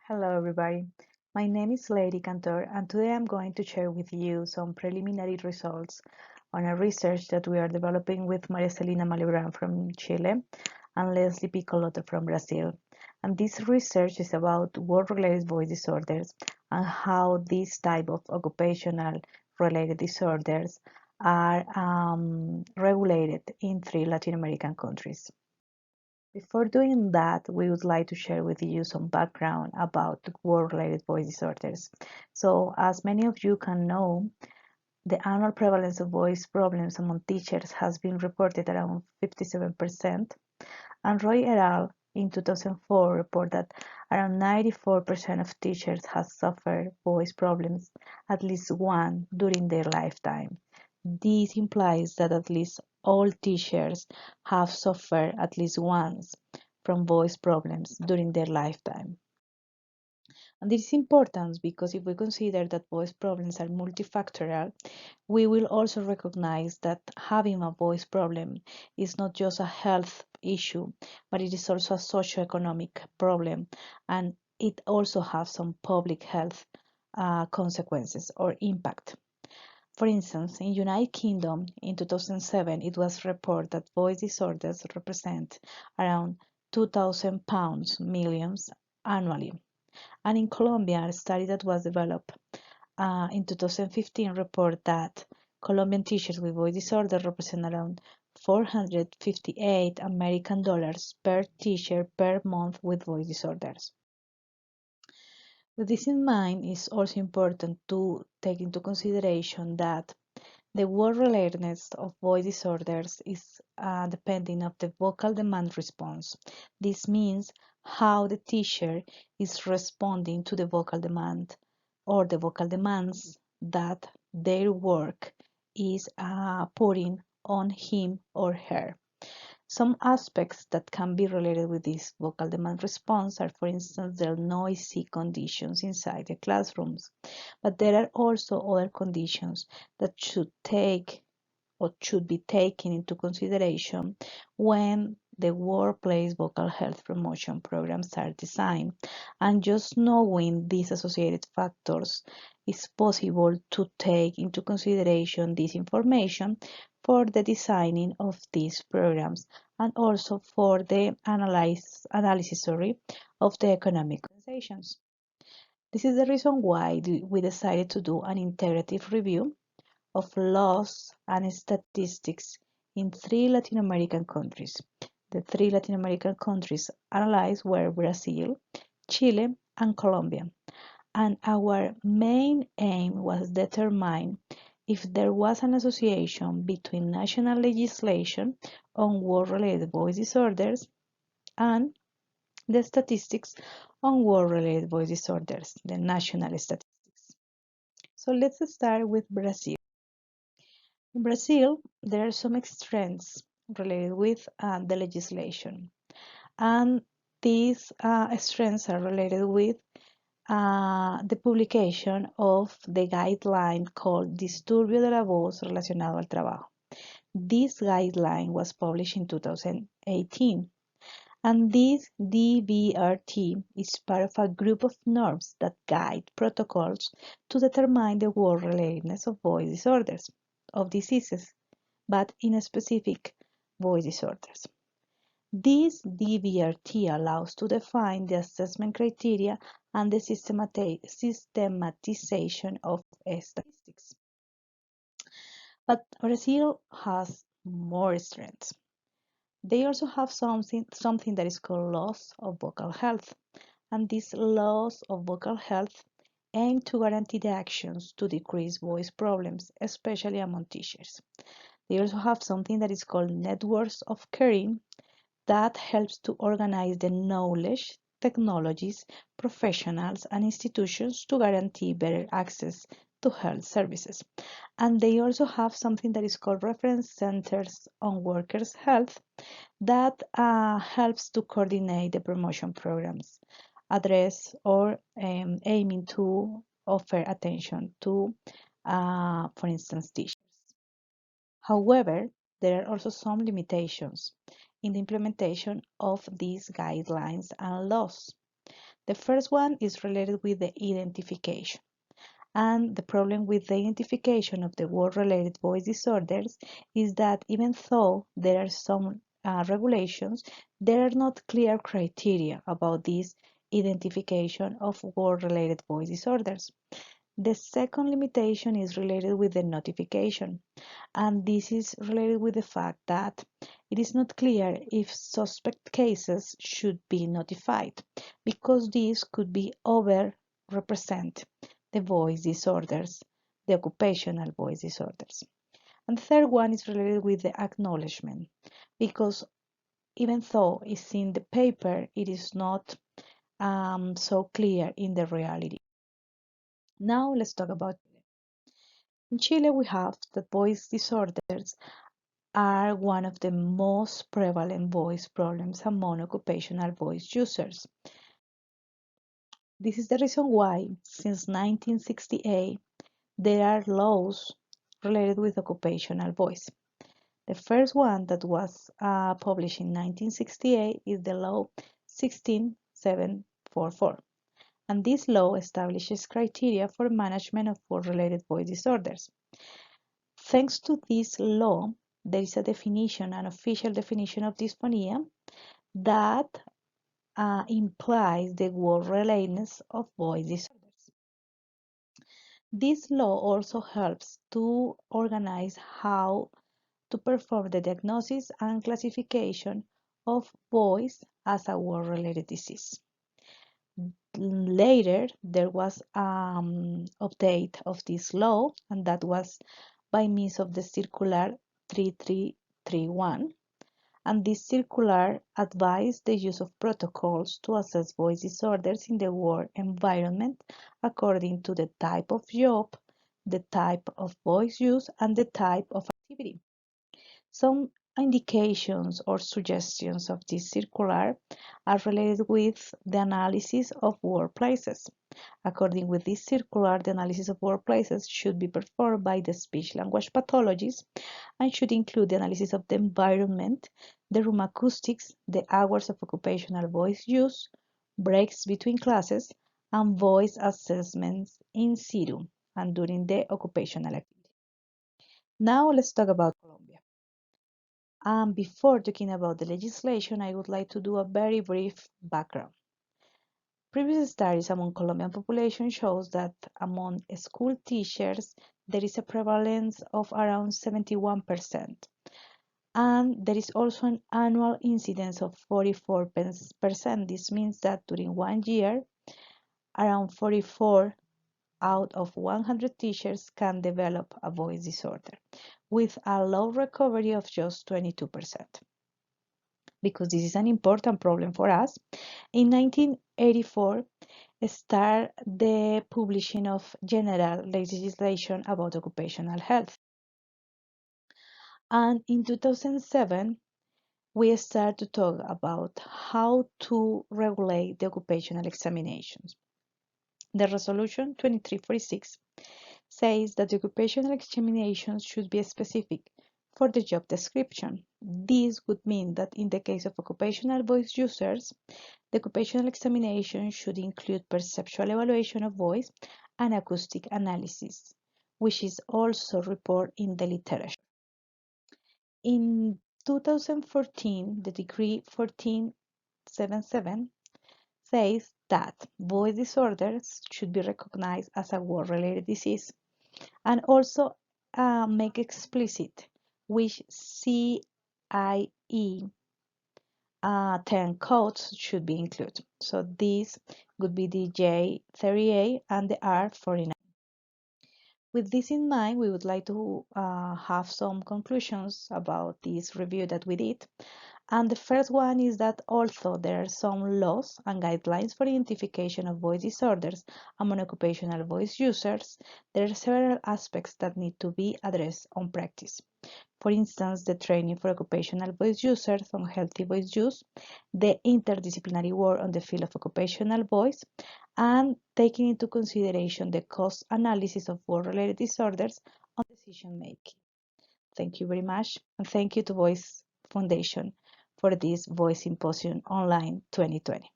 Hello everybody, my name is Lady Cantor and today I'm going to share with you some preliminary results on a research that we are developing with Celina Malebran from Chile and Léslie Piccolotto from Brazil. And this research is about work-related voice disorders and how these type of occupational related disorders are regulated in 3 Latin American countries. Before doing that, we would like to share with you some background about work-related voice disorders. So, as many of you can know, the annual prevalence of voice problems among teachers has been reported around 57%, and Roy et al. In 2004 report that around 94% of teachers have suffered voice problems at least one during their lifetime. This implies that at least all teachers have suffered at least once from voice problems during their lifetime. And this is important because if we consider that voice problems are multifactorial, we will also recognize that having a voice problem is not just a health issue, but it is also a socioeconomic problem, and it also has some public health consequences or impact. For instance, in United Kingdom in 2007, it was reported that voice disorders represent around £2,000 millions annually. And in Colombia, a study that was developed in 2015 report that Colombian teachers with voice disorder represent around $458 per teacher per month with voice disorders. With this in mind, it's also important to take into consideration that the word relatedness of voice disorders is depending of the vocal demand response. This means how the teacher is responding to the vocal demand or the vocal demands that their work is putting on him or her. Some aspects that can be related with this vocal demand response are, for instance, the noisy conditions inside the classrooms. But there are also other conditions that should be taken into consideration when the workplace vocal health promotion programs are designed. And just knowing these associated factors is possible to take into consideration this information for the designing of these programs and also for the analysis of the economic compensations. This is the reason why we decided to do an integrative review of laws and statistics in 3 Latin American countries. The 3 Latin American countries analyzed were Brazil, Chile, and Colombia. And our main aim was determine if there was an association between national legislation on work-related voice disorders and the statistics on work-related voice disorders, the national statistics. So let's start with Brazil. In Brazil, there are some strengths related with the legislation, and these strengths are related with the publication of the guideline called Disturbio de la Voz Relacionado al Trabajo. This guideline was published in 2018, and this DVRT is part of a group of norms that guide protocols to determine the work-relatedness of voice disorders, of diseases, but in specific voice disorders. This DVRT allows to define the assessment criteria and the systematization of statistics. But Brazil has more strengths. They also have something that is called laws of vocal health, and these laws of vocal health aim to guarantee the actions to decrease voice problems, especially among teachers. They also have something that is called networks of caring that helps to organize the knowledge, technologies, professionals, and institutions to guarantee better access to health services. And they also have something that is called reference centers on workers' health that helps to coordinate the promotion programs, address or aiming to offer attention to, for instance, teachers. However, there are also some limitations in the implementation of these guidelines and laws. The first one is related with the identification. And the problem with the identification of the word-related voice disorders is that even though there are some regulations, there are not clear criteria about this identification of word-related voice disorders. The second limitation is related with the notification, and this is related with the fact that it is not clear if suspect cases should be notified, because these could be overrepresent the voice disorders, the occupational voice disorders. And the third one is related with the acknowledgement, because even though it's in the paper, it is not so clear in the reality. Now let's talk about Chile. In Chile, we have that voice disorders are one of the most prevalent voice problems among occupational voice users. This is the reason why, since 1968, there are laws related with occupational voice. The first one that was published in 1968 is the Law 16744. And this law establishes criteria for management of word-related voice disorders. Thanks to this law, there is a definition, an official definition of dysphonia that implies the word-relatedness of voice disorders. This law also helps to organize how to perform the diagnosis and classification of voice as a word-related disease. Later, there was an update of this law, and that was by means of the Circular 3331. And this circular advised the use of protocols to assess voice disorders in the work environment according to the type of job, the type of voice use, and the type of activity. Some indications or suggestions of this circular are related with the analysis of workplaces. According with this circular, the analysis of workplaces should be performed by the speech-language pathologist and should include the analysis of the environment, the room acoustics, the hours of occupational voice use, breaks between classes, and voice assessments in situ and during the occupational activity. Now let's talk about Colombia. Before talking about the legislation, I would like to do a very brief background. Previous studies among Colombian population shows that among school teachers, there is a prevalence of around 71%. And there is also an annual incidence of 44%. This means that during 1 year, around 44 out of 100 teachers can develop a voice disorder, with a low recovery of just 22%. Because this is an important problem for us, in 1984 started the publishing of general legislation about occupational health. And in 2007, we start to talk about how to regulate the occupational examinations. The resolution 2346 says that the occupational examinations should be specific for the job description. This would mean that in the case of occupational voice users, the occupational examination should include perceptual evaluation of voice and acoustic analysis, which is also reported in the literature. In 2014, the decree 1477 says that voice disorders should be recognized as a word-related disease and also make explicit which CIE 10 codes should be included. So these would be the J38 and the R49. With this in mind, we would like to have some conclusions about this review that we did. And the first one is that although there are some laws and guidelines for identification of voice disorders among occupational voice users, there are several aspects that need to be addressed on practice. For instance, the training for occupational voice users on healthy voice use, the interdisciplinary work on the field of occupational voice, and taking into consideration the cost analysis of word-related disorders on decision making. Thank you very much, and thank you to Voice Foundation for this Voice Symposium Online 2020.